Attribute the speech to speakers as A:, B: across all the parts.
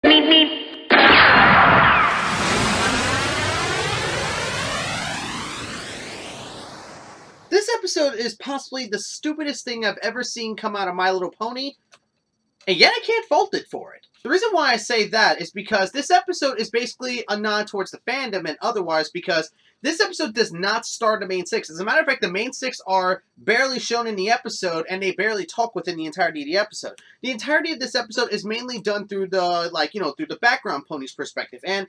A: This episode is possibly the stupidest thing I've ever seen come out of My Little Pony, and yet I can't fault it for it. The reason why I say that is because this episode is basically a nod towards the fandom and otherwise, because this episode does not star the main six. As a matter of fact, the main six are barely shown in the episode, and they barely talk within the entirety of the episode. The entirety of this episode is mainly done through the, through the background pony's perspective, and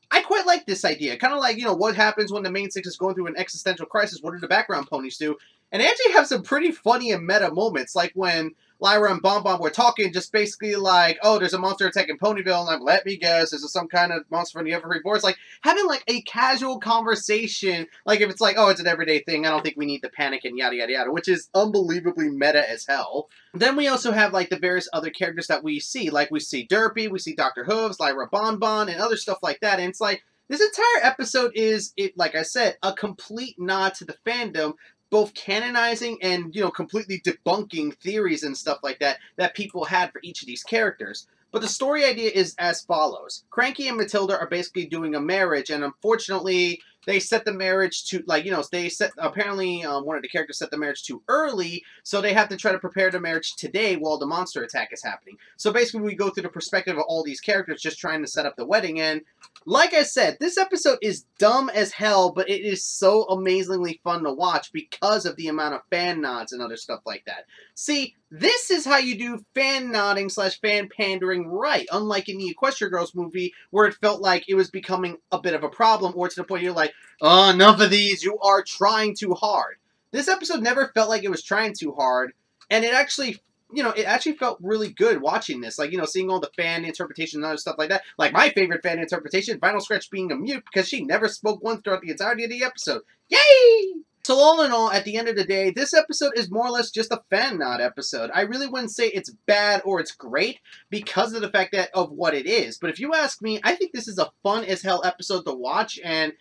A: I quite like this idea. Kind of like, what happens when the main six is going through an existential crisis? What do the background ponies do? And they actually have some pretty funny and meta moments, like when Lyra and Bon Bon were talking, just basically like, oh, there's a monster attacking Ponyville, and I'm like, let me guess, is it some kind of monster from the Evergreen Forest? Like, having, like, a casual conversation, like, if it's like, oh, it's an everyday thing, I don't think we need to panic, and yada, yada, yada, which is unbelievably meta as hell. Then we also have, like, the various other characters that we see, like, we see Derpy, we see Dr. Hooves, Lyra Bon Bon, and other stuff like that, and it's like, this entire episode is, like I said, a complete nod to the fandom, both canonizing and, completely debunking theories and stuff like that that people had for each of these characters. But the story idea is as follows. Cranky and Matilda are basically doing a marriage, and unfortunately, they set the marriage to, apparently one of the characters set the marriage too early, so they have to try to prepare the marriage today while the monster attack is happening. So basically, we go through the perspective of all these characters just trying to set up the wedding, and like I said, this episode is dumb as hell, but it is so amazingly fun to watch because of the amount of fan nods and other stuff like that. See, this is how you do fan nodding / fan pandering right, unlike in the Equestria Girls movie, where it felt like it was becoming a bit of a problem, or to the point you're like, oh, enough of these, you are trying too hard. This episode never felt like it was trying too hard, and it actually, it actually felt really good watching this. Like, seeing all the fan interpretation and other stuff like that. Like, my favorite fan interpretation, Vinyl Scratch being a mute, because she never spoke once throughout the entirety of the episode. Yay! So all in all, at the end of the day, this episode is more or less just a fan nod episode. I really wouldn't say it's bad or it's great because of the fact of what it is. But if you ask me, I think this is a fun as hell episode to watch, and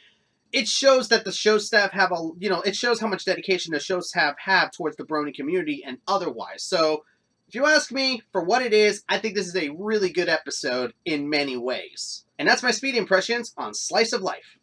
A: it shows that the show staff have it shows how much dedication the show staff have towards the Brony community and otherwise. So if you ask me, for what it is, I think this is a really good episode in many ways. And that's my speed impressions on Slice of Life.